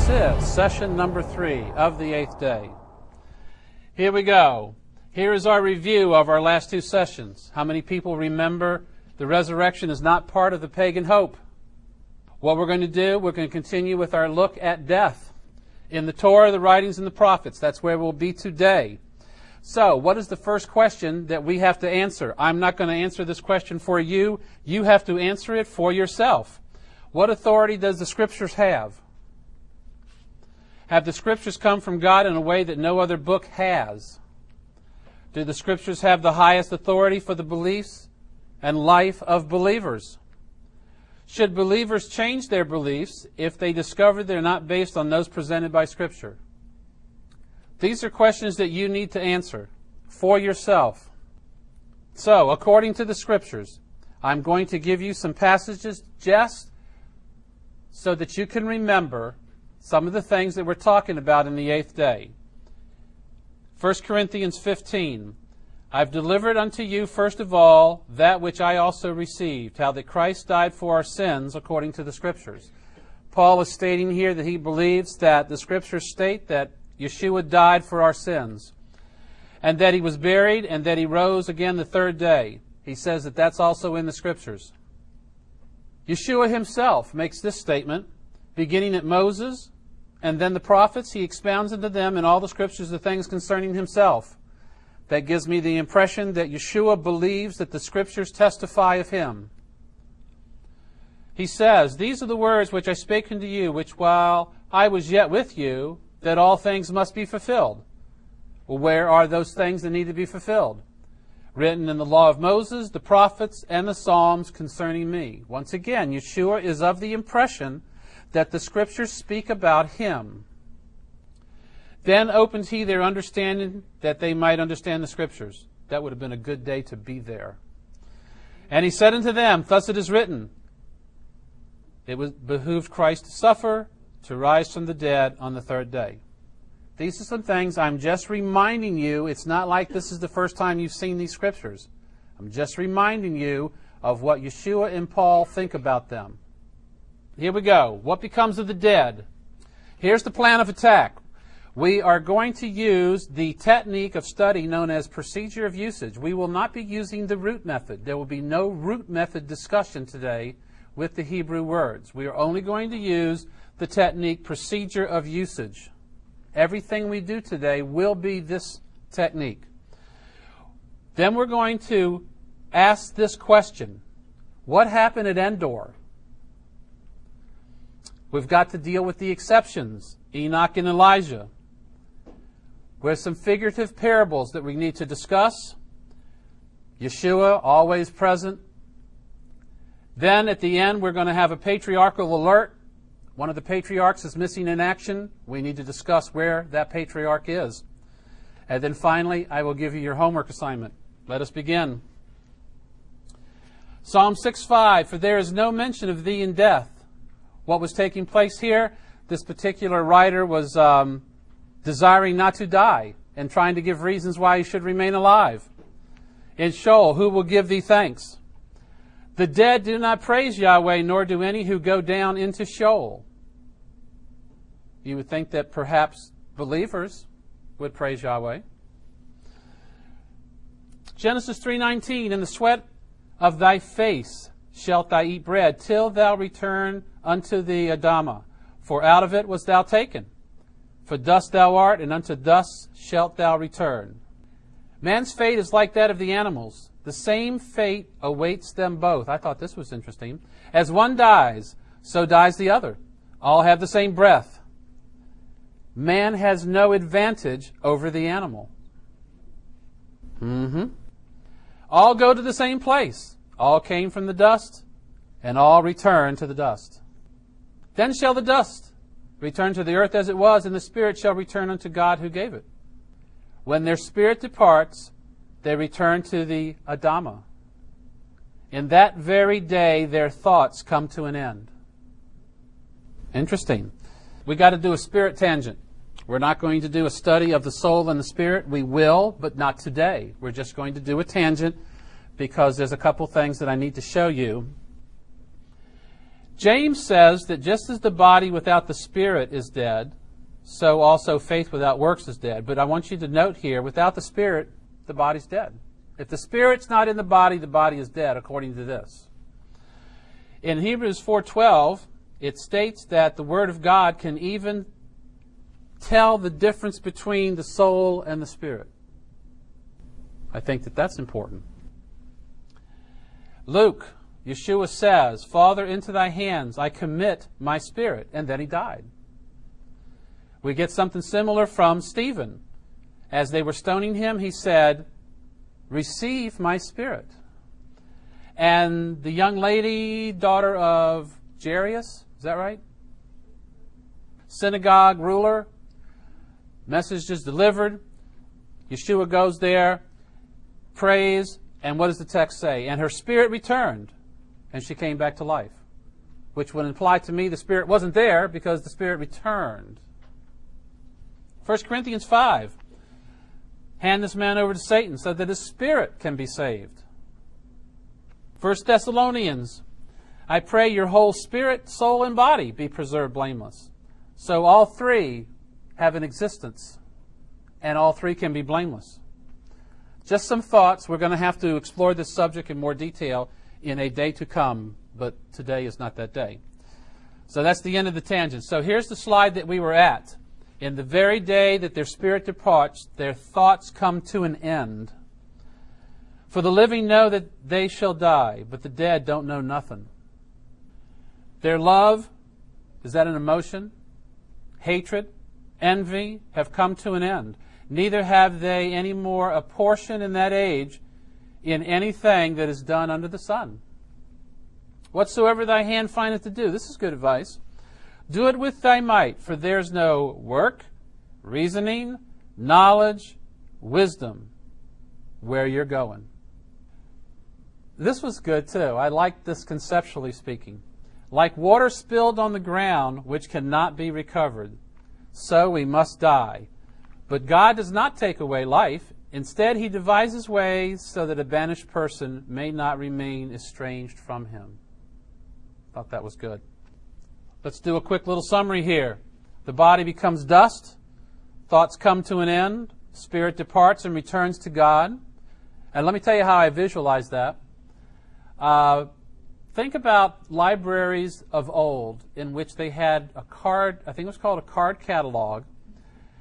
This is session number 3 of the 8th day. Here we go. Here is our review of our last 2 sessions. How many people remember the resurrection is not part of the pagan hope? What we're going to do, we're going to continue with our look at death in the Torah, the writings, and the prophets. That's where we'll be today. So, what is the first question that we have to answer? I'm not going to answer this question for you. You have to answer it for yourself. What authority does the Scriptures have? Have the Scriptures come from God in a way that no other book has? Do the Scriptures have the highest authority for the beliefs and life of believers? Should believers change their beliefs if they discover they're not based on those presented by Scripture? These are questions that you need to answer for yourself. So, according to the Scriptures, I'm going to give you some passages just so that you can remember some of the things that we're talking about in the 8th day. 1 Corinthians 15. I've delivered unto you, first of all, that which I also received, how that Christ died for our sins according to the Scriptures. Paul is stating here that he believes that the Scriptures state that Yeshua died for our sins, and that he was buried, and that he rose again the 3rd day. He says that that's also in the Scriptures. Yeshua himself makes this statement, beginning at Moses, and then the prophets. He expounds into them in all the Scriptures the things concerning himself. That gives me the impression that Yeshua believes that the Scriptures testify of him. He says, these are the words which I spake unto you, which while I was yet with you, that all things must be fulfilled. Well, where are those things that need to be fulfilled? Written in the law of Moses, the prophets, and the Psalms concerning me. Once again, Yeshua is of the impression that the Scriptures speak about him. Then opened he their understanding that they might understand the Scriptures. That would have been a good day to be there. And he said unto them, thus it is written, it was behooved Christ to suffer, to rise from the dead on the 3rd day. These are some things I'm just reminding you. It's not like this is the first time you've seen these Scriptures. I'm just reminding you of what Yeshua and Paul think about them. Here we go. What becomes of the dead? Here's the plan of attack. We are going to use the technique of study known as procedure of usage. We will not be using the root method. There will be no root method discussion today with the Hebrew words. We are only going to use the technique procedure of usage. Everything we do today will be this technique. Then we're going to ask this question. What happened at Endor? We've got to deal with the exceptions, Enoch and Elijah. There's some figurative parables that we need to discuss. Yeshua, always present. Then at the end, we're going to have a patriarchal alert. One of the patriarchs is missing in action. We need to discuss where that patriarch is. And then finally, I will give you your homework assignment. Let us begin. Psalm 6:5, for there is no mention of thee in death. What was taking place here? This particular writer was desiring not to die and trying to give reasons why he should remain alive. In Sheol, who will give thee thanks? The dead do not praise Yahweh, nor do any who go down into Sheol. You would think that perhaps believers would praise Yahweh. Genesis 3:19, in the sweat of thy face shalt thou eat bread, till thou return unto the Adamah. For out of it was thou taken. For dust thou art, and unto dust shalt thou return. Man's fate is like that of the animals. The same fate awaits them both. I thought this was interesting. As one dies, so dies the other. All have the same breath. Man has no advantage over the animal. All go to the same place. All came from the dust, and all return to the dust. Then shall the dust return to the earth as it was, and the spirit shall return unto God who gave it. When their spirit departs, they return to the Adamah. In that very day, their thoughts come to an end. Interesting. We got to do a spirit tangent. We're not going to do a study of the soul and the spirit. We will, but not today. We're just going to do a tangent because there's a couple things that I need to show you. James says that just as the body without the spirit is dead, so also faith without works is dead. But I want you to note here, without the spirit, the body's dead. If the spirit's not in the body is dead, according to this. In Hebrews 4:12, it states that the Word of God can even tell the difference between the soul and the spirit. I think that that's important. Luke, Yeshua says, Father, into thy hands I commit my spirit. And then he died. We get something similar from Stephen. As they were stoning him, he said, receive my spirit. And the young lady, daughter of Jairus, is that right? Synagogue ruler, message is delivered. Yeshua goes there, prays, and what does the text say? And her spirit returned, and she came back to life. Which would imply to me the spirit wasn't there because the spirit returned. 1 Corinthians 5. Hand this man over to Satan so that his spirit can be saved. 1 Thessalonians. I pray your whole spirit, soul, and body be preserved blameless. So all three have an existence, and all three can be blameless. Just some thoughts. We're going to have to explore this subject in more detail in a day to come, but today is not that day. So that's the end of the tangent. So here's the slide that we were at. In the very day that their spirit departs, their thoughts come to an end. For the living know that they shall die, but the dead don't know nothing. Their love, is that an emotion? Hatred, envy have come to an end. Neither have they any more a portion in that age in anything that is done under the sun. Whatsoever thy hand findeth to do, this is good advice, do it with thy might, for there's no work, reasoning, knowledge, wisdom where you're going. This was good too. I liked this conceptually speaking. Like water spilled on the ground, which cannot be recovered, so we must die. But God does not take away life. Instead, he devises ways so that a banished person may not remain estranged from him. Thought that was good. Let's do a quick little summary here. The body becomes dust. Thoughts come to an end. Spirit departs and returns to God. And let me tell you how I visualize that. Think about libraries of old in which they had a card, I think it was called a card catalog,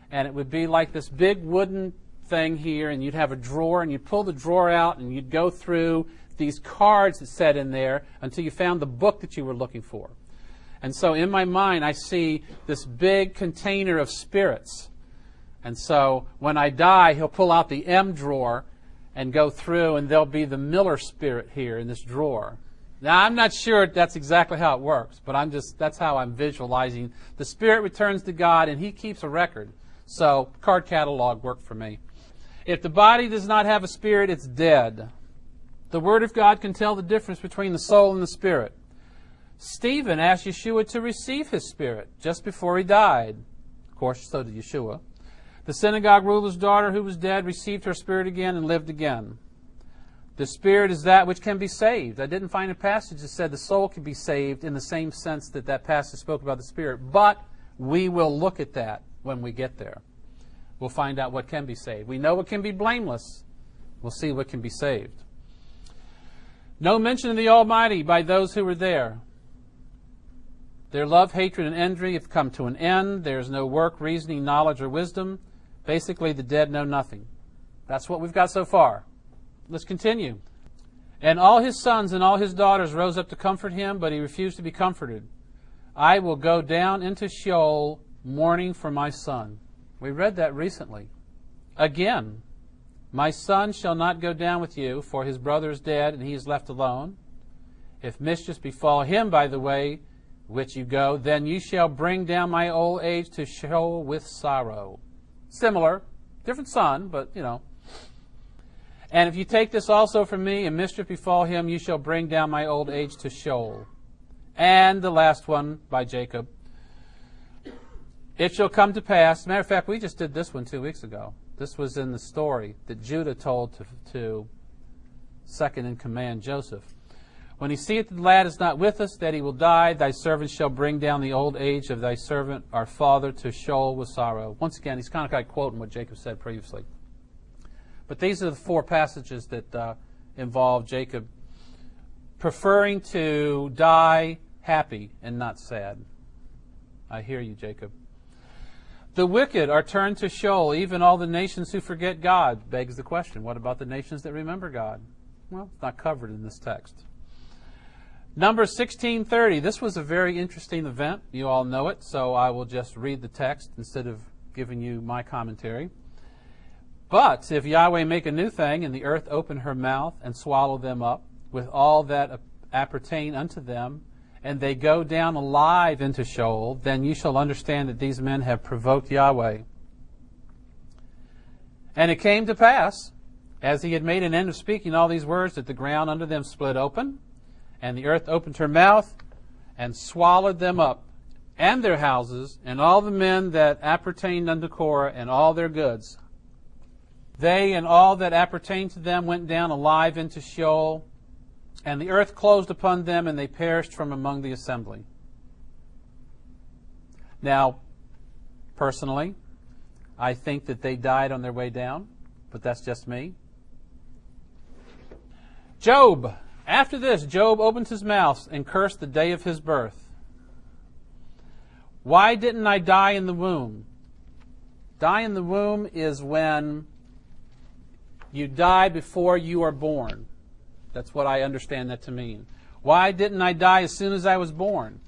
and it would be like this big wooden thing here, and you'd have a drawer, and you'd pull the drawer out, and you'd go through these cards that set in there until you found the book that you were looking for. And so in my mind, I see this big container of spirits. And so when I die, he'll pull out the M drawer and go through, and there'll be the Miller spirit here in this drawer. Now, I'm not sure that's exactly how it works, but that's how I'm visualizing. The spirit returns to God, and he keeps a record. So card catalog worked for me. If the body does not have a spirit, it's dead. The Word of God can tell the difference between the soul and the spirit. Stephen asked Yeshua to receive his spirit just before he died. Of course, so did Yeshua. The synagogue ruler's daughter who was dead received her spirit again and lived again. The spirit is that which can be saved. I didn't find a passage that said the soul can be saved in the same sense that that passage spoke about the spirit, but we will look at that when we get there. We'll find out what can be saved. We know what can be blameless. We'll see what can be saved. No mention of the Almighty by those who were there. Their love, hatred, and envy have come to an end. There is no work, reasoning, knowledge, or wisdom. Basically, the dead know nothing. That's what we've got so far. Let's continue. And all his sons and all his daughters rose up to comfort him, but he refused to be comforted. I will go down into Sheol, mourning for my son. We read that recently. Again, my son shall not go down with you, for his brother is dead, and he is left alone. If mischief befall him by the way which you go, then you shall bring down my old age to Sheol with sorrow. Similar, different son, but you know. And if you take this also from me, and mischief befall him, you shall bring down my old age to Sheol. And the last one by Jacob. It shall come to pass. As a matter of fact, we just did this one 2 weeks ago. This was in the story that Judah told to second in command Joseph. When he seeth the lad is not with us, that he will die, thy servant shall bring down the old age of thy servant, our father, to Sheol with sorrow. Once again, he's kind of like quoting what Jacob said previously. But these are the four passages that involve Jacob preferring to die happy and not sad. I hear you, Jacob. The wicked are turned to Sheol, even all the nations who forget God. Begs the question, what about the nations that remember God? Well, it's not covered in this text. Numbers 16:30. This was a very interesting event. You all know it, so I will just read the text instead of giving you my commentary. But if Yahweh make a new thing, and the earth open her mouth and swallow them up, with all that appertain unto them, and they go down alive into Sheol, then you shall understand that these men have provoked Yahweh. And it came to pass, as he had made an end of speaking all these words, that the ground under them split open, and the earth opened her mouth, and swallowed them up, and their houses, and all the men that appertained unto Korah, and all their goods. They and all that appertained to them went down alive into Sheol, and the earth closed upon them, and they perished from among the assembly. Now, personally, I think that they died on their way down, but that's just me. Job. After this, Job opened his mouth and cursed the day of his birth. Why didn't I die in the womb? Die in the womb is when you die before you are born. That's what I understand that to mean. Why didn't I die as soon as I was born?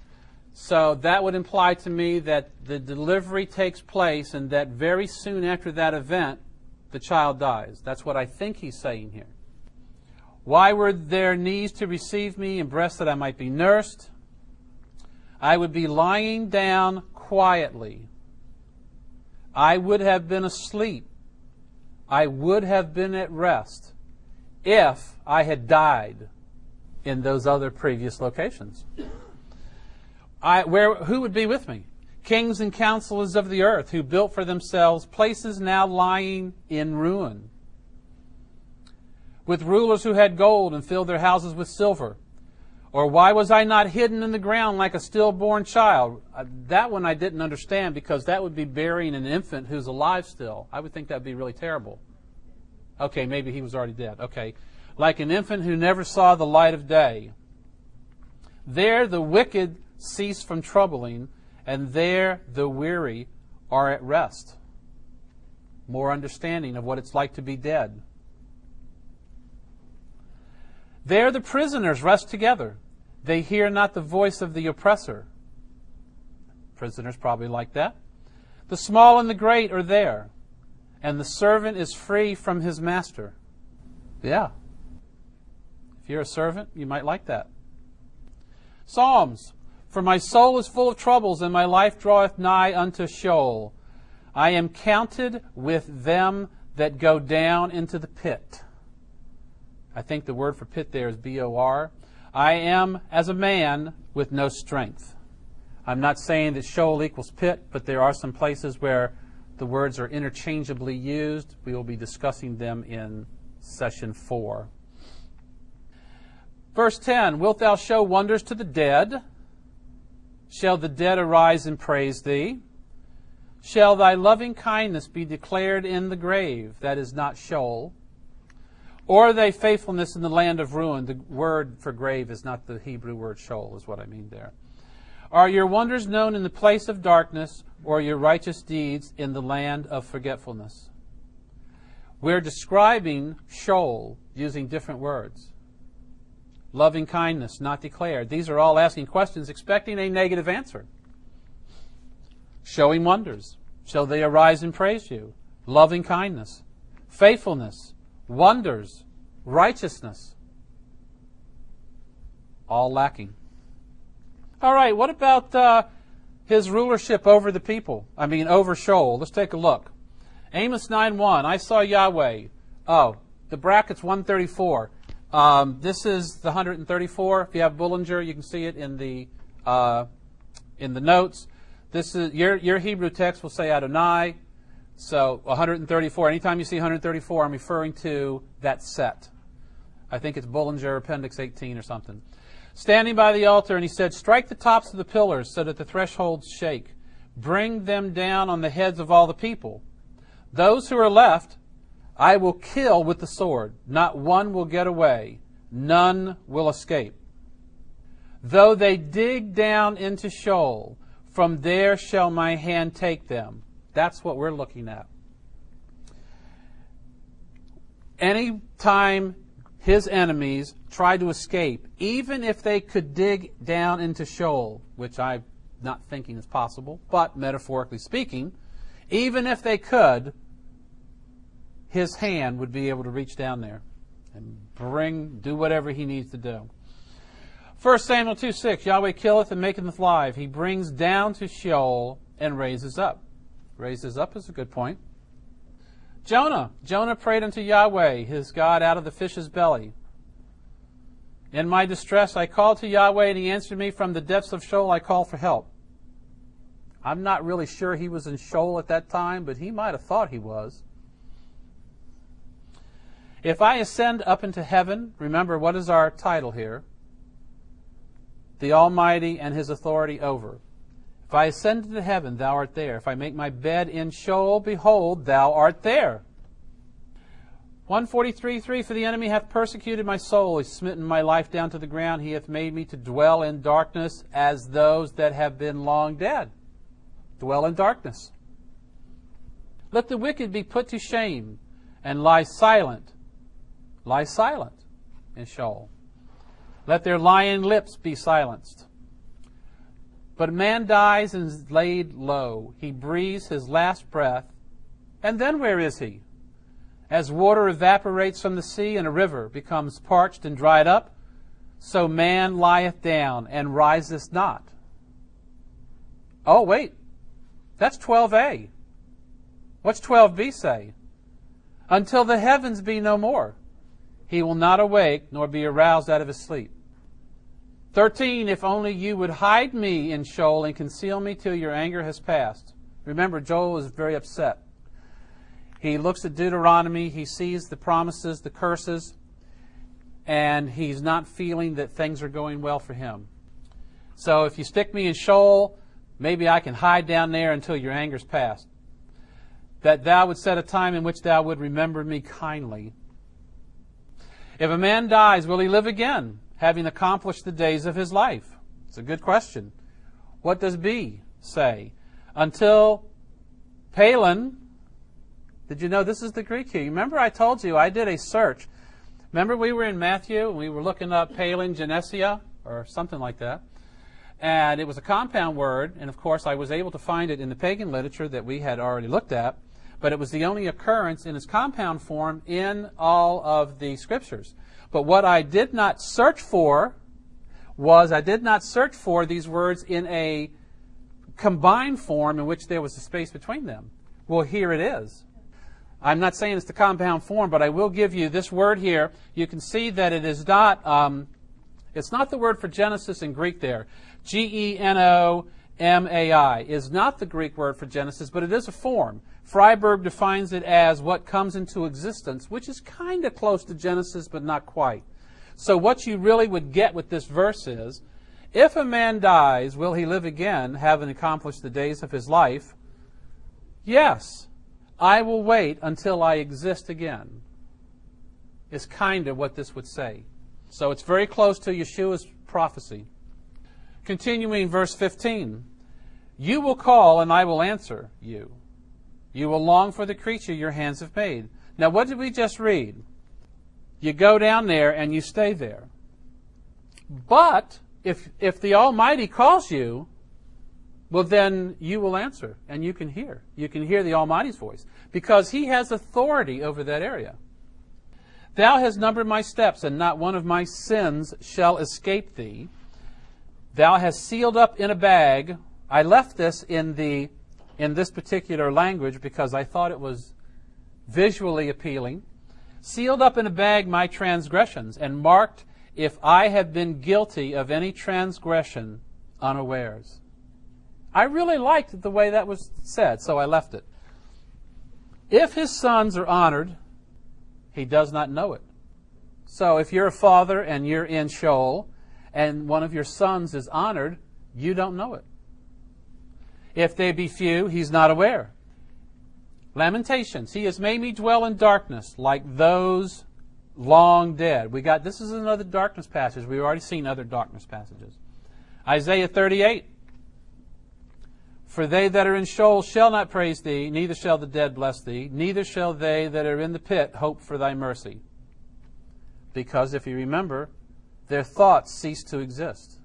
So that would imply to me that the delivery takes place and that very soon after that event, the child dies. That's what I think he's saying here. Why were there knees to receive me and breasts that I might be nursed? I would be lying down quietly. I would have been asleep. I would have been at rest if I had died in those other previous locations. Who would be with me? Kings and counselors of the earth who built for themselves places now lying in ruin, with rulers who had gold and filled their houses with silver. Or why was I not hidden in the ground like a stillborn child? That one I didn't understand, because that would be burying an infant who's alive still. I would think that would be really terrible. Okay, maybe he was already dead. Okay. Like an infant who never saw the light of day. There the wicked cease from troubling, and there the weary are at rest. More understanding of what it's like to be dead. There the prisoners rest together. They hear not the voice of the oppressor. Prisoners probably like that. The small and the great are there, and the servant is free from his master. Yeah. If you're a servant, you might like that. Psalms. For my soul is full of troubles, and my life draweth nigh unto Sheol. I am counted with them that go down into the pit. I think the word for pit there is B-O-R. I am as a man with no strength. I'm not saying that Sheol equals pit, but there are some places where the words are interchangeably used. We will be discussing them in session 4. Verse 10, wilt thou show wonders to the dead? Shall the dead arise and praise thee? Shall thy loving kindness be declared in the grave, that is not Sheol? Or thy faithfulness in the land of ruin? The word for grave is not the Hebrew word Sheol, is what I mean there. Are your wonders known in the place of darkness, or your righteous deeds in the land of forgetfulness? We're describing Sheol using different words. Loving kindness, not declared. These are all asking questions, expecting a negative answer. Showing wonders. Shall they arise and praise you? Loving kindness. Faithfulness. Wonders. Righteousness. All lacking. All right, what about his rulership over the people? Over Sheol. Let's take a look. Amos 9:1. I saw Yahweh. Oh, the bracket's 134. This is the 134. If you have Bullinger, you can see it in the notes. This is your Hebrew text will say Adonai. So 134. Anytime you see 134, I'm referring to that set. I think it's Bullinger Appendix 18 or something. standing by the altar, and he said, "Strike the tops of the pillars so that the thresholds shake. Bring them down on the heads of all the people. Those who are left I will kill with the sword. Not one will get away. None will escape. Though they dig down into Sheol, from there shall my hand take them." That's what we're looking at. Any time his enemies try to escape, even if they could dig down into Sheol, which I'm not thinking is possible, but metaphorically speaking, even if they could, his hand would be able to reach down there and do whatever he needs to do. 1 Samuel 2:6, Yahweh killeth and maketh alive. He brings down to Sheol and raises up. Raises up is a good point. Jonah prayed unto Yahweh, his God, out of the fish's belly. In my distress I called to Yahweh, and he answered me. From the depths of Sheol I called for help. I'm not really sure he was in Sheol at that time, but he might have thought he was. If I ascend up into heaven, remember, what is our title here? The Almighty and his authority over. If I ascend into heaven, thou art there. If I make my bed in Sheol, behold, thou art there. 143:3, for the enemy hath persecuted my soul. He hath smitten my life down to the ground. He hath made me to dwell in darkness as those that have been long dead. Dwell in darkness. Let the wicked be put to shame and lie silent. Lie silent in Sheol. Let their lying lips be silenced. But a man dies and is laid low. He breathes his last breath. And then where is he? As water evaporates from the sea and a river becomes parched and dried up, so man lieth down and riseth not. Oh, wait. That's 12a. What's 12b say? Until the heavens be no more. He will not awake nor be aroused out of his sleep. 13, if only you would hide me in Sheol and conceal me till your anger has passed. Remember, Joel is very upset. He looks at Deuteronomy, he sees the promises, the curses, and he's not feeling that things are going well for him. So if you stick me in Sheol, maybe I can hide down there until your anger's past. That thou would set a time in which thou would remember me kindly. If a man dies, will he live again, having accomplished the days of his life? It's a good question. What does B say? Until Palin. Did you know this is the Greek here? Remember I told you I did a search. Remember we were in Matthew and we were looking up Palin Genesia or something like that. And it was a compound word, and of course I was able to find it in the pagan literature that we had already looked at, but it was the only occurrence in its compound form in all of the scriptures. But what I did not search for was these words in a combined form in which there was a space between them. Well, here it is. I'm not saying it's the compound form, but I will give you this word here. You can see that it is not, it's not the word for Genesis in Greek there. Genomai is not the Greek word for Genesis, but it is a form. Freiberg defines it as what comes into existence, which is kind of close to Genesis, but not quite. So what you really would get with this verse is, if a man dies, will he live again, having accomplished the days of his life? Yes, I will wait until I exist again, is kind of what this would say. So it's very close to Yeshua's prophecy. Continuing verse 15, you will call and I will answer you. You will long for the creature your hands have made. Now what did we just read? You go down there and you stay there. But if the Almighty calls you, well then you will answer and you can hear. You can hear the Almighty's voice because He has authority over that area. Thou hast numbered my steps, and not one of my sins shall escape thee. Thou hast sealed up in a bag. I left this in this particular language because I thought it was visually appealing. Sealed up in a bag my transgressions, and marked if I have been guilty of any transgression unawares. I really liked the way that was said, so I left it. If his sons are honored, he does not know it. So if you're a father and you're in Sheol, and one of your sons is honored, you don't know it. If they be few, he's not aware. Lamentations, he has made me dwell in darkness like those long dead. This is another darkness passage. We've already seen other darkness passages. Isaiah 38. For they that are in Sheol shall not praise thee, neither shall the dead bless thee, neither shall they that are in the pit hope for thy mercy. Because, if you remember, their thoughts cease to exist.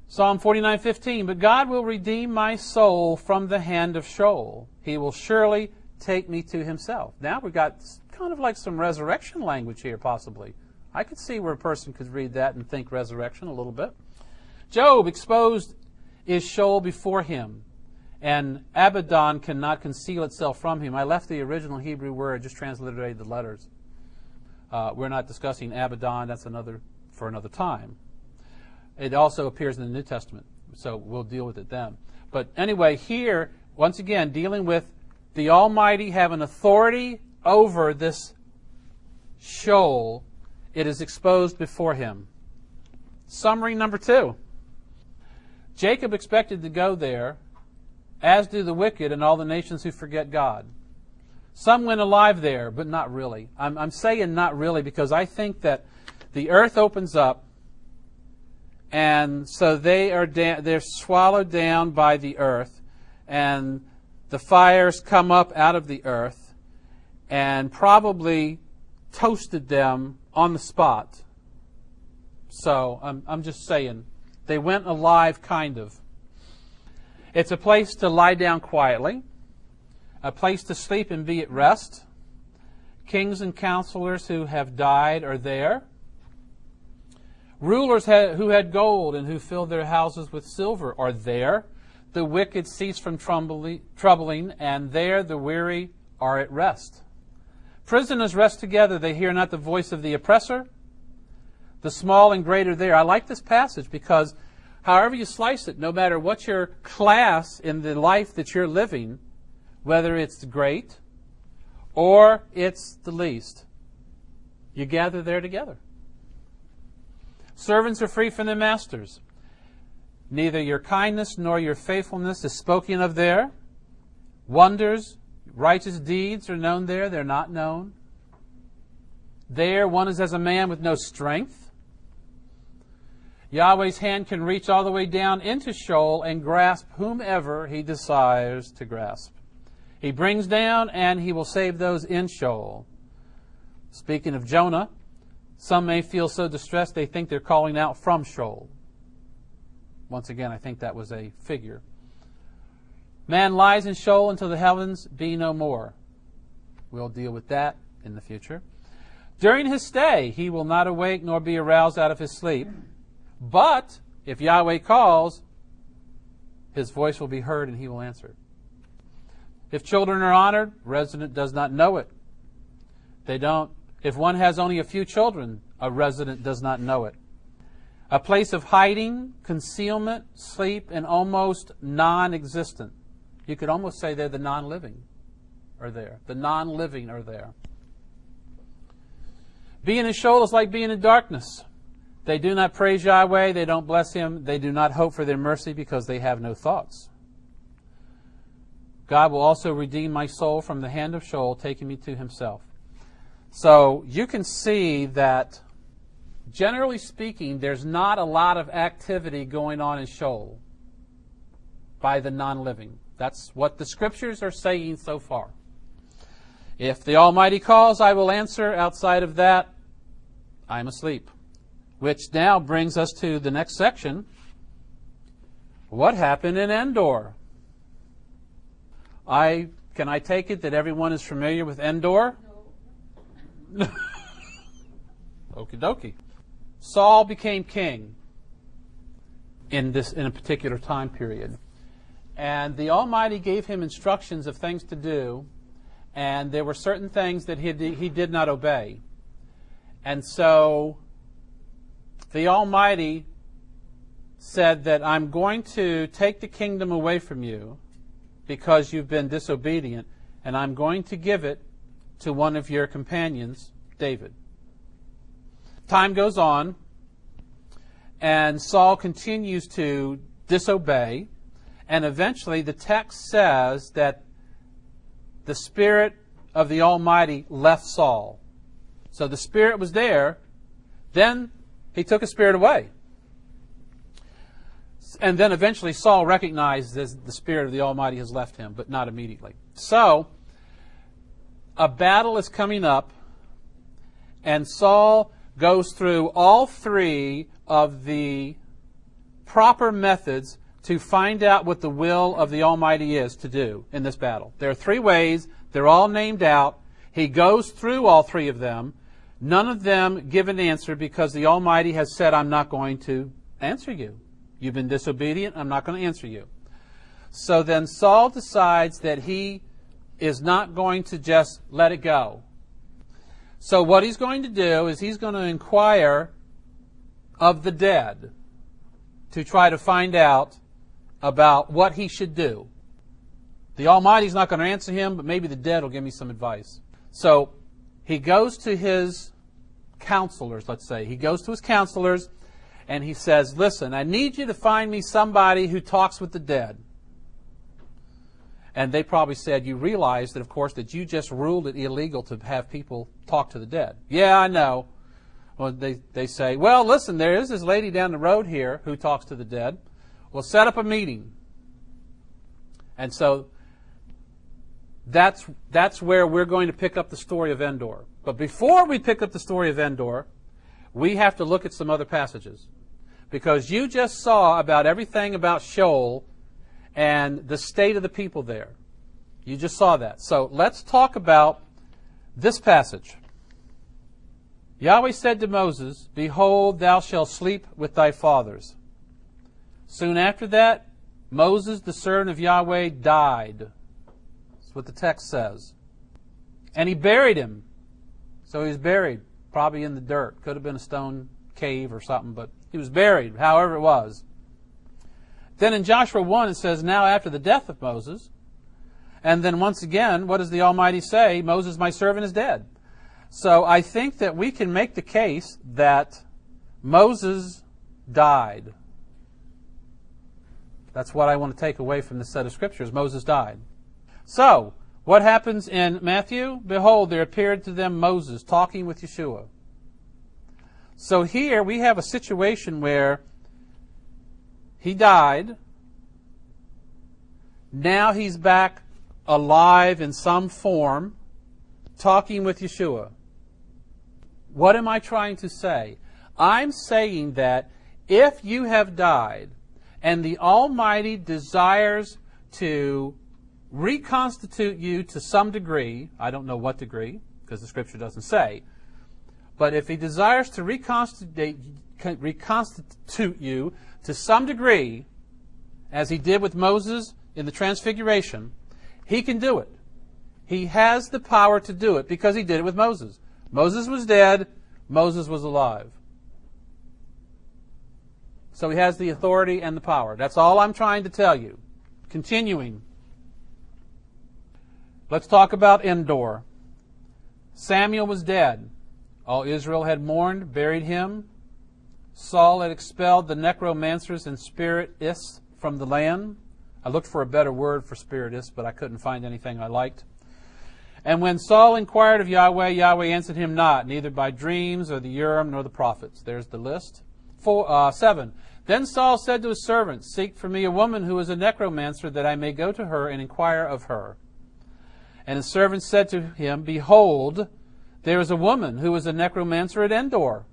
Psalm 49:15, but God will redeem my soul from the hand of Sheol. He will surely take me to himself. Now we've got kind of like some resurrection language here, possibly. I could see where a person could read that and think resurrection a little bit. Job, exposed is Sheol before him, and Abaddon cannot conceal itself from him. I left the original Hebrew word, just transliterated the letters. We're not discussing Abaddon. That's for another time. It also appears in the New Testament, so we'll deal with it then. But anyway, here, once again, dealing with the Almighty having authority over this Sheol, it is exposed before him. Summary number 2. Jacob expected to go there, as do the wicked and all the nations who forget God. Some went alive there, but not really. I'm saying not really because I think that the earth opens up, and so they're swallowed down by the earth, and the fires come up out of the earth and probably toasted them on the spot. So I'm just saying, they went alive, kind of. It's a place to lie down quietly, a place to sleep and be at rest. Kings and counselors who have died are there. Rulers who had gold and who filled their houses with silver are there. The wicked cease from troubling, and there the weary are at rest. Prisoners rest together. They hear not the voice of the oppressor. The small and great are there. I like this passage because however you slice it, no matter what your class in the life that you're living, whether it's great or it's the least, you gather there together. Servants are free from their masters. Neither your kindness nor your faithfulness is spoken of there. Wonders, righteous deeds are known there. They're not known. There, one is as a man with no strength. Yahweh's hand can reach all the way down into Sheol and grasp whomever he desires to grasp. He brings down and he will save those in Sheol. Speaking of Jonah, some may feel so distressed they think they're calling out from Sheol. Once again, I think that was a figure. Man lies in Sheol until the heavens be no more. We'll deal with that in the future. During his stay, he will not awake nor be aroused out of his sleep. But if Yahweh calls, his voice will be heard and he will answer. If children are honored, resident does not know it. They don't. If one has only a few children, a resident does not know it. A place of hiding, concealment, sleep, and almost non-existent. You could almost say they're the non-living are there. The non-living are there. Being in Sheol is like being in darkness. They do not praise Yahweh. They don't bless him. They do not hope for their mercy because they have no thoughts. God will also redeem my soul from the hand of Sheol, taking me to himself. So you can see that, generally speaking, there's not a lot of activity going on in Sheol by the non-living. That's what the scriptures are saying so far. If the Almighty calls, I will answer. Outside of that, I'm asleep. Which now brings us to the next section. What happened in Endor? Can I take it that everyone is familiar with Endor? No. Okie dokie. Saul became king in a particular time period. And the Almighty gave him instructions of things to do, and there were certain things that he did not obey. And so the Almighty said that I'm going to take the kingdom away from you because you've been disobedient, and I'm going to give it to one of your companions, David. Time goes on. And Saul continues to disobey. And eventually the text says that the Spirit of the Almighty left Saul. So the Spirit was there. Then he took his spirit away. And then eventually Saul recognized that the Spirit of the Almighty has left him, but not immediately. So a battle is coming up, and Saul goes through all three of the proper methods to find out what the will of the Almighty is to do in this battle. There are three ways. They're all named out. He goes through all three of them. None of them give an answer because the Almighty has said, I'm not going to answer you. You've been disobedient. I'm not going to answer you. So then Saul decides that he is not going to just let it go. So what he's going to do is he's going to inquire of the dead to try to find out about what he should do. The Almighty's not going to answer him, but maybe the dead will give me some advice. So he goes to his counselors, let's say. He goes to his counselors and he says, listen, I need you to find me somebody who talks with the dead. And they probably said, you realize that, of course, that you just ruled it illegal to have people talk to the dead. Yeah, I know. Well, they say, well, listen, there is this lady down the road here who talks to the dead. We'll set up a meeting. And so that's where we're going to pick up the story of Endor. But before we pick up the story of Endor, we have to look at some other passages. Because you just saw about everything about Sheol and the state of the people there. You just saw that. So let's talk about this passage. Yahweh said to Moses, behold, thou shalt sleep with thy fathers. Soon after that, Moses, the servant of Yahweh, died. That's what the text says. And he buried him. So he was buried, probably in the dirt. Could have been a stone cave or something, but he was buried, however it was. Then in Joshua 1 it says, now after the death of Moses, and then once again, what does the Almighty say? Moses, my servant, is dead. So I think that we can make the case that Moses died. That's what I want to take away from this set of scriptures. Moses died. So, what happens in Matthew? Behold, there appeared to them Moses talking with Yeshua. So here we have a situation where he died. Now he's back alive in some form, talking with Yeshua. What am I trying to say? I'm saying that if you have died and the Almighty desires to reconstitute you to some degree, I don't know what degree, because the Scripture doesn't say, but if He desires to reconstitute you to some degree, as He did with Moses in the Transfiguration, He can do it. He has the power to do it because He did it with Moses. Moses was dead, Moses was alive. So He has the authority and the power. That's all I'm trying to tell you. Continuing. Let's talk about Endor. Samuel was dead. All Israel had mourned, buried him. Saul had expelled the necromancers and spiritists from the land. I looked for a better word for spiritist, but I couldn't find anything I liked. And when Saul inquired of Yahweh, Yahweh answered him not, neither by dreams or the Urim nor the prophets. There's the list. 7. Then Saul said to his servants, seek for me a woman who is a necromancer, that I may go to her and inquire of her. And his servants said to him, behold, there is a woman who is a necromancer at Endor.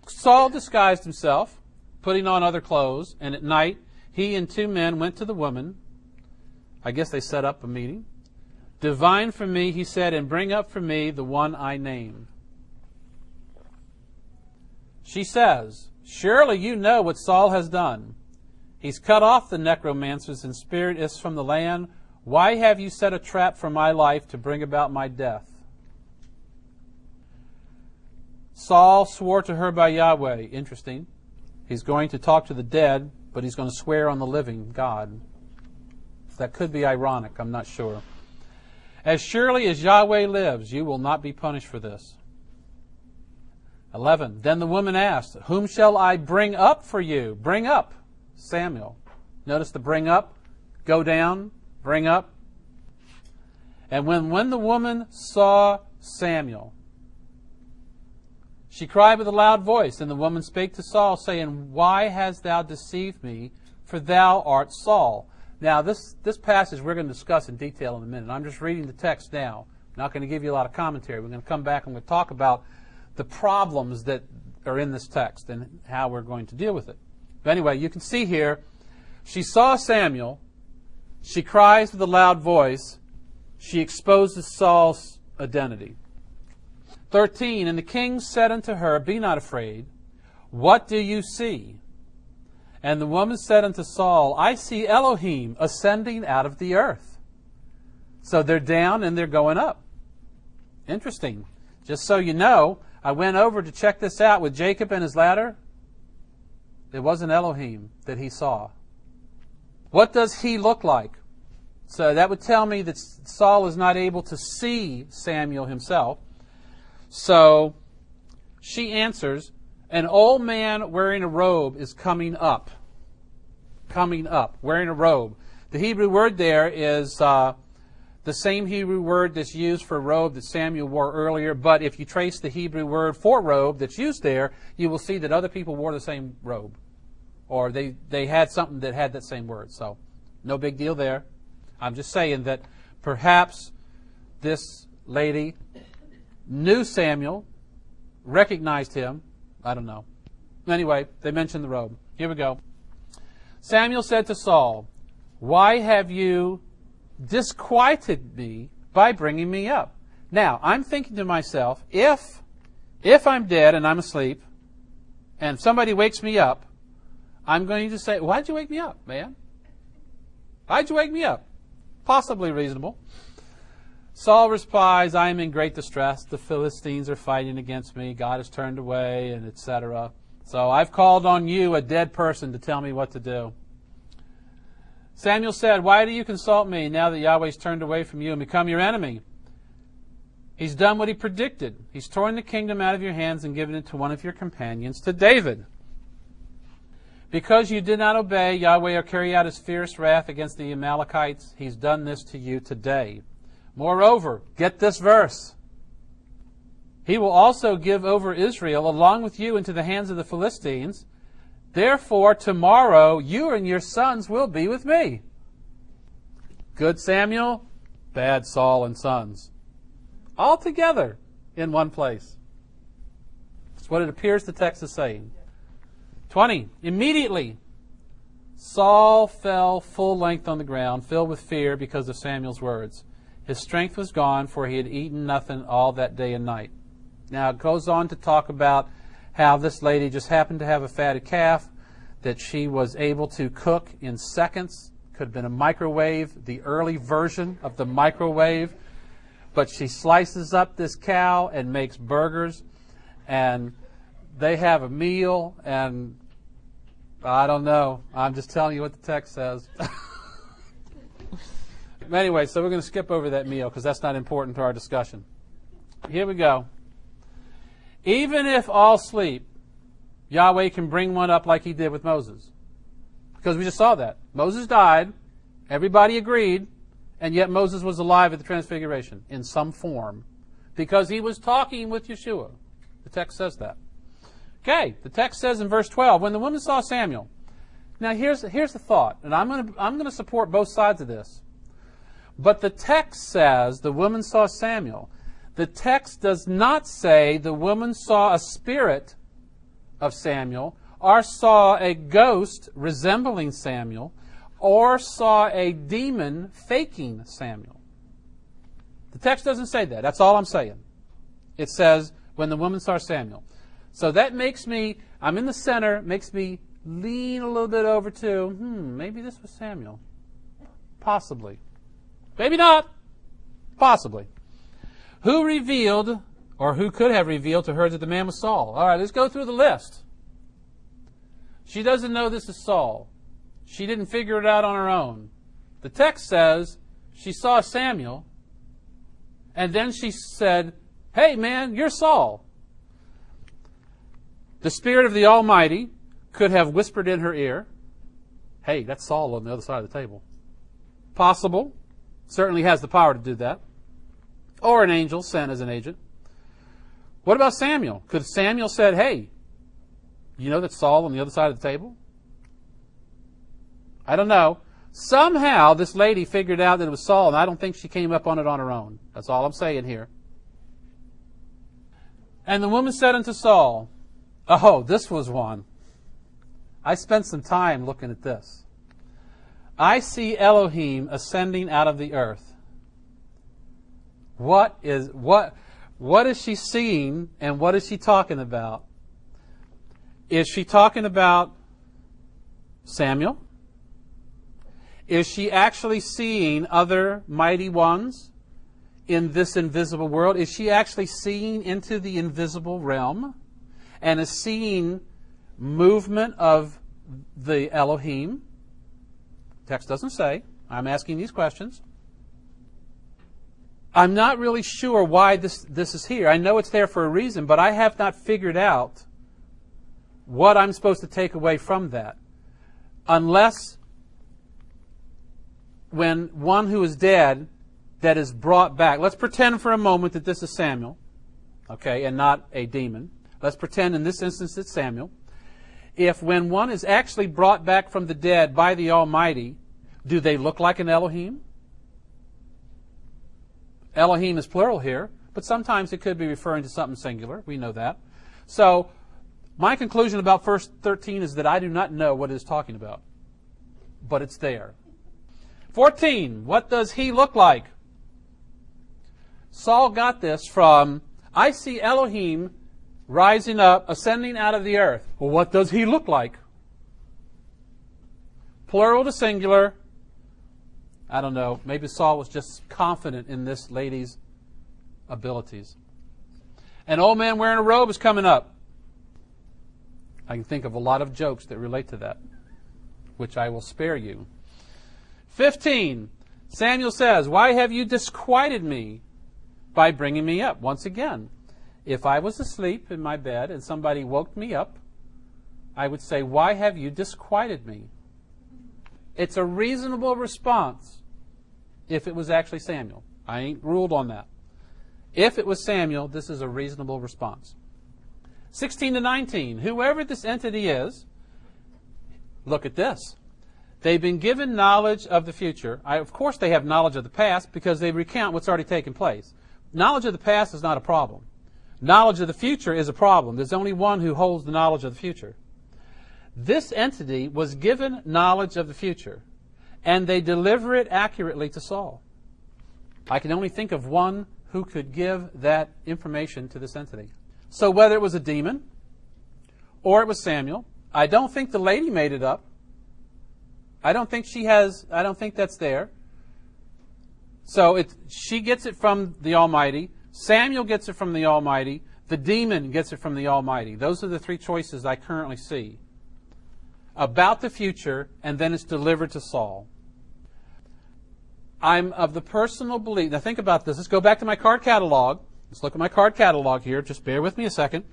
Saul disguised himself, putting on other clothes, and at night he and 2 men went to the woman. I guess they set up a meeting. Divine for me, he said, and bring up for me the one I named. She says, surely you know what Saul has done. He's cut off the necromancers and spiritists from the land. Why have you set a trap for my life to bring about my death? Saul swore to her by Yahweh. Interesting. He's going to talk to the dead, but he's going to swear on the living God. That could be ironic. I'm not sure. As surely as Yahweh lives, you will not be punished for this. 11. Then the woman asked, whom shall I bring up for you? Bring up Samuel. Notice the bring up, go down, bring up. And when the woman saw Samuel, she cried with a loud voice, and the woman spake to Saul, saying, why hast thou deceived me? For thou art Saul. Now, this passage we're going to discuss in detail in a minute. I'm just reading the text now. I'm not going to give you a lot of commentary. We're going to come back and we'll talk about the problems that are in this text and how we're going to deal with it. But anyway, you can see here, she saw Samuel. She cries with a loud voice. She exposes Saul's identity. 13, and the king said unto her, be not afraid. What do you see? And the woman said unto Saul, I see Elohim ascending out of the earth. So they're down and they're going up. Interesting. Just so you know, I went over to check this out with Jacob and his ladder. It wasn't Elohim that he saw. What does he look like? So that would tell me that Saul is not able to see Samuel himself. So she answers, an old man wearing a robe is coming up. Coming up, wearing a robe. The Hebrew word there is the same Hebrew word that's used for robe that Samuel wore earlier, but if you trace the Hebrew word for robe that's used there, you will see that other people wore the same robe. Or they had something that had that same word. So, no big deal there. I'm just saying that perhaps this lady knew Samuel, recognized him. I don't know. Anyway, they mentioned the robe. Here we go. Samuel said to Saul, why have you disquieted me by bringing me up? Now, I'm thinking to myself, if I'm dead and I'm asleep, and somebody wakes me up, I'm going to say, why'd you wake me up, man? Why'd you wake me up? Possibly reasonable. Saul replies, I am in great distress. The Philistines are fighting against me. God has turned away, and etc. So I've called on you, a dead person, to tell me what to do. Samuel said, why do you consult me now that Yahweh's turned away from you and become your enemy? He's done what he predicted. He's torn the kingdom out of your hands and given it to one of your companions, to David. Because you did not obey Yahweh or carry out his fierce wrath against the Amalekites, he's done this to you today. Moreover, get this verse. He will also give over Israel along with you into the hands of the Philistines. Therefore, tomorrow you and your sons will be with me. Good Samuel, bad Saul and sons. All together in one place. That's what it appears the text is saying. 20. Immediately, Saul fell full length on the ground, filled with fear because of Samuel's words. His strength was gone, for he had eaten nothing all that day and night. Now, it goes on to talk about how this lady just happened to have a fatted calf that she was able to cook in seconds. Could have been a microwave, the early version of the microwave. But she slices up this cow and makes burgers, and they have a meal, and I don't know. I'm just telling you what the text says. Anyway, so we're going to skip over that meal because that's not important to our discussion. Here we go. Even if all sleep, Yahweh can bring one up like he did with Moses. Because we just saw that. Moses died, everybody agreed, and yet Moses was alive at the Transfiguration in some form because he was talking with Yeshua. The text says that. Okay, the text says in verse 12, when the woman saw Samuel. Now here's the thought, and I'm going to support both sides of this. But the text says the woman saw Samuel. The text does not say the woman saw a spirit of Samuel, or saw a ghost resembling Samuel, or saw a demon faking Samuel. The text doesn't say that. That's all I'm saying. It says when the woman saw Samuel. So that makes me, I'm in the center, makes me lean a little bit over to, maybe this was Samuel. Possibly. Maybe not. Possibly. Who revealed, or who could have revealed to her that the man was Saul? All right, let's go through the list. She doesn't know this is Saul. She didn't figure it out on her own. The text says she saw Samuel, and then she said, hey man, you're Saul. The Spirit of the Almighty could have whispered in her ear, hey, that's Saul on the other side of the table. Possible. Certainly has the power to do that. Or an angel sent as an agent. What about Samuel? Could Samuel said, hey, you know that's Saul on the other side of the table? I don't know. Somehow this lady figured out that it was Saul, and I don't think she came up on it on her own. That's all I'm saying here. And the woman said unto Saul, oh, this was one. I spent some time looking at this. I see Elohim ascending out of the earth. What is she seeing, and what is she talking about? Is she talking about Samuel? Is she actually seeing other mighty ones in this invisible world? Is she actually seeing into the invisible realm and is seeing movement of the Elohim? Text doesn't say. I'm asking these questions. I'm not really sure why this is here. I know it's there for a reason, but I have not figured out what I'm supposed to take away from that. Unless when one who is dead that is brought back. Let's pretend for a moment that this is Samuel, okay, and not a demon. Let's pretend in this instance it's Samuel. If when one is actually brought back from the dead by the Almighty, do they look like an Elohim? Elohim is plural here, but sometimes it could be referring to something singular. We know that. So my conclusion about verse 13 is that I do not know what it is talking about, but it's there. 14, what does he look like? Saul got this from, I see Elohim rising up, ascending out of the earth. Well, what does he look like? Plural to singular. I don't know. Maybe Saul was just confident in this lady's abilities. An old man wearing a robe is coming up. I can think of a lot of jokes that relate to that, which I will spare you. 15, Samuel says, why have you disquieted me by bringing me up? Once again, if I was asleep in my bed and somebody woke me up, I would say, why have you disquieted me? It's a reasonable response if it was actually Samuel. I ain't ruled on that. If it was Samuel, this is a reasonable response. 16 to 19, whoever this entity is, look at this. They've been given knowledge of the future. Of course they have knowledge of the past because they recount what's already taken place. Knowledge of the past is not a problem. Knowledge of the future is a problem. There's only one who holds the knowledge of the future. This entity was given knowledge of the future, and they deliver it accurately to Saul. I can only think of one who could give that information to this entity. So whether it was a demon or it was Samuel, I don't think the lady made it up. I don't think that's there. So she gets it from the Almighty. Samuel gets it from the Almighty. The demon gets it from the Almighty. Those are the three choices I currently see about the future, and then it's delivered to Saul. I'm of the personal belief. Now think about this. Let's go back to my card catalog. Let's look at my card catalog here. Just bear with me a second.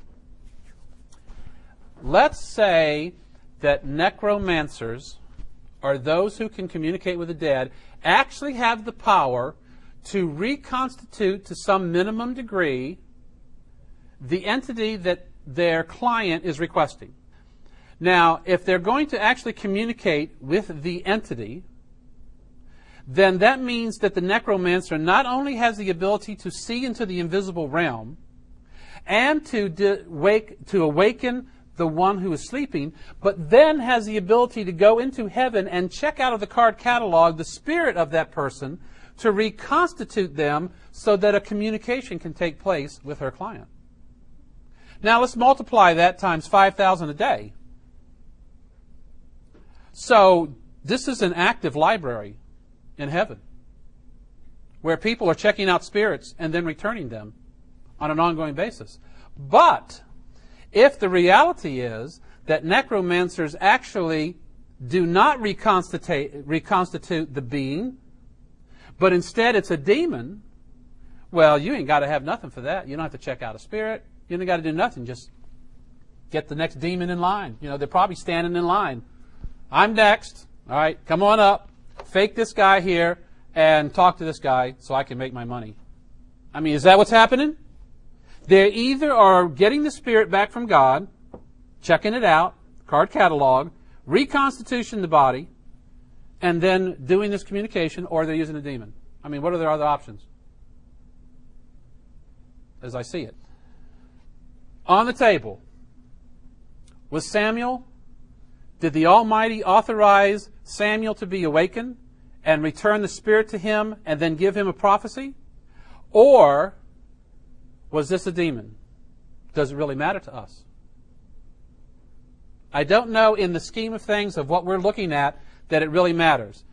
Let's say that necromancers, or those who can communicate with the dead, actually have the power to reconstitute to some minimum degree the entity that their client is requesting. Now, if they're going to actually communicate with the entity, then that means that the necromancer not only has the ability to see into the invisible realm and to awaken the one who is sleeping, but then has the ability to go into heaven and check out of the card catalog the spirit of that person to reconstitute them so that a communication can take place with her client. Now let's multiply that times 5,000 a day. So this is an active library in heaven where people are checking out spirits and then returning them on an ongoing basis. But if the reality is that necromancers actually do not reconstitute the being, but instead it's a demon, well, you ain't got to have nothing for that. You don't have to check out a spirit. You ain't got to do nothing. Just get the next demon in line. You know, they're probably standing in line. I'm next. All right, come on up. Fake this guy here and talk to this guy so I can make my money. I mean, is that what's happening? They either are getting the spirit back from God, checking it out, card catalog, reconstitution the body, and then doing this communication, or they're using a demon. I mean, what are their other options? As I see it. On the table, was Samuel, did the Almighty authorize Samuel to be awakened and return the spirit to him and then give him a prophecy? Or was this a demon? Does it really matter to us? I don't know in the scheme of things of what we're looking at that it really matters.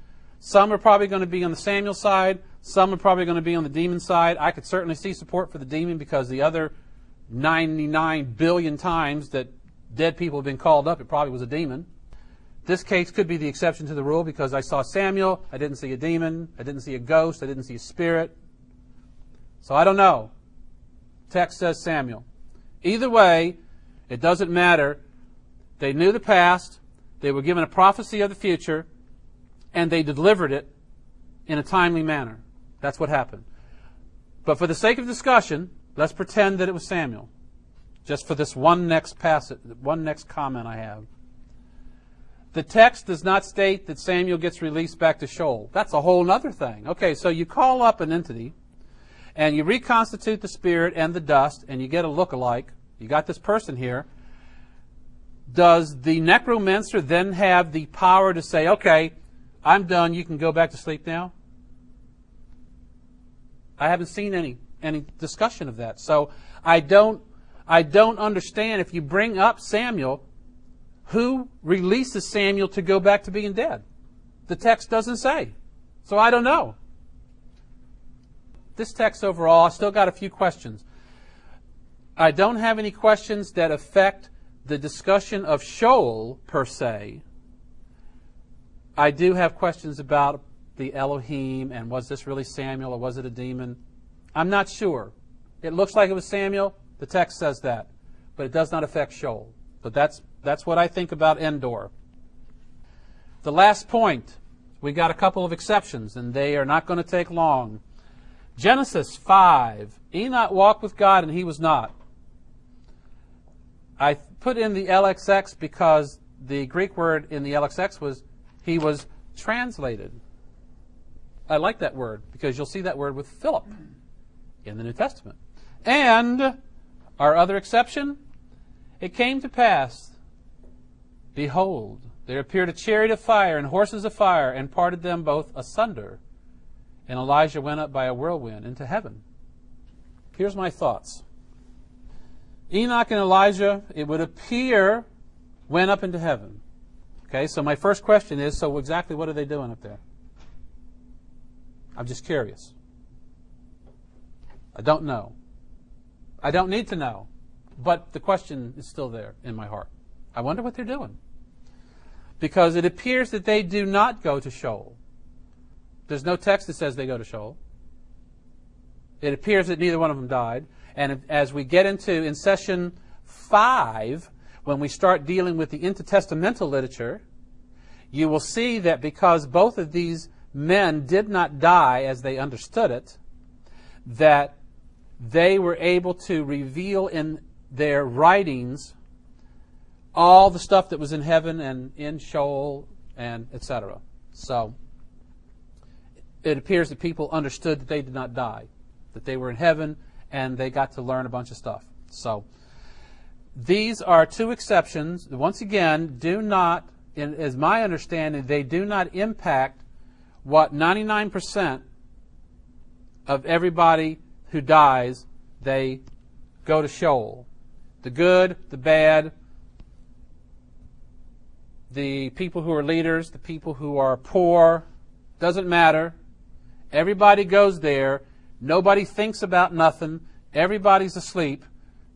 Some are probably going to be on the Samuel side. Some are probably going to be on the demon side. I could certainly see support for the demon because the other 99 billion times that dead people have been called up, it probably was a demon. This case could be the exception to the rule because I saw Samuel, I didn't see a demon, I didn't see a ghost, I didn't see a spirit. So I don't know. Text says Samuel. Either way, it doesn't matter. They knew the past, they were given a prophecy of the future, and they delivered it in a timely manner. That's what happened. But for the sake of discussion, let's pretend that it was Samuel. Just for this one next comment I have. The text does not state that Samuel gets released back to Sheol. That's a whole other thing. Okay, so you call up an entity, and you reconstitute the spirit and the dust, and you get a look-alike. You got this person here. Does the necromancer then have the power to say, okay, I'm done, you can go back to sleep now? I haven't seen any discussion of that. So I don't understand if you bring up Samuel, who releases Samuel to go back to being dead? The text doesn't say. So I don't know. This text overall, I still got a few questions. I don't have any questions that affect the discussion of Sheol per se. I do have questions about the Elohim and was this really Samuel or was it a demon? I'm not sure. It looks like it was Samuel. The text says that. But it does not affect Sheol. But that's what I think about Endor. The last point, we got a couple of exceptions, and they are not going to take long. Genesis 5, Enoch walked with God and he was not. I put in the LXX because the Greek word in the LXX was he was translated. I like that word because you'll see that word with Philip in the New Testament. And our other exception, it came to pass, behold, there appeared a chariot of fire and horses of fire and parted them both asunder. And Elijah went up by a whirlwind into heaven. Here's my thoughts. Enoch and Elijah, it would appear, went up into heaven. Okay, so my first question is, so exactly what are they doing up there? I'm just curious. I don't know. I don't need to know. But the question is still there in my heart. I wonder what they're doing. Because it appears that they do not go to Sheol. There's no text that says they go to Sheol. It appears that neither one of them died. And as we get into, in session 5, when we start dealing with the intertestamental literature, you will see that because both of these men did not die as they understood it, that they were able to reveal in their writings all the stuff that was in heaven and in Sheol and etc. So it appears that people understood that they did not die, that they were in heaven and they got to learn a bunch of stuff. So these are two exceptions. Once again, do not, as my understanding, they do not impact what 99% of everybody who dies, they go to Sheol. The good, the bad, the people who are leaders, the people who are poor, doesn't matter. Everybody goes there. Nobody thinks about nothing. Everybody's asleep.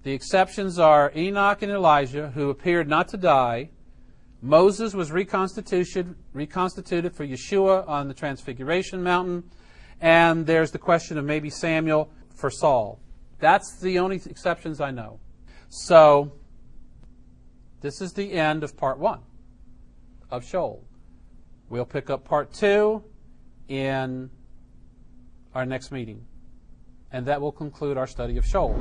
The exceptions are Enoch and Elijah, who appeared not to die. Moses was reconstituted for Yeshua on the Transfiguration Mountain. And there's the question of maybe Samuel for Saul. That's the only exceptions I know. So This is the end of part 1 of Sheol. We'll pick up part 2 in our next meeting. And that will conclude our study of Sheol.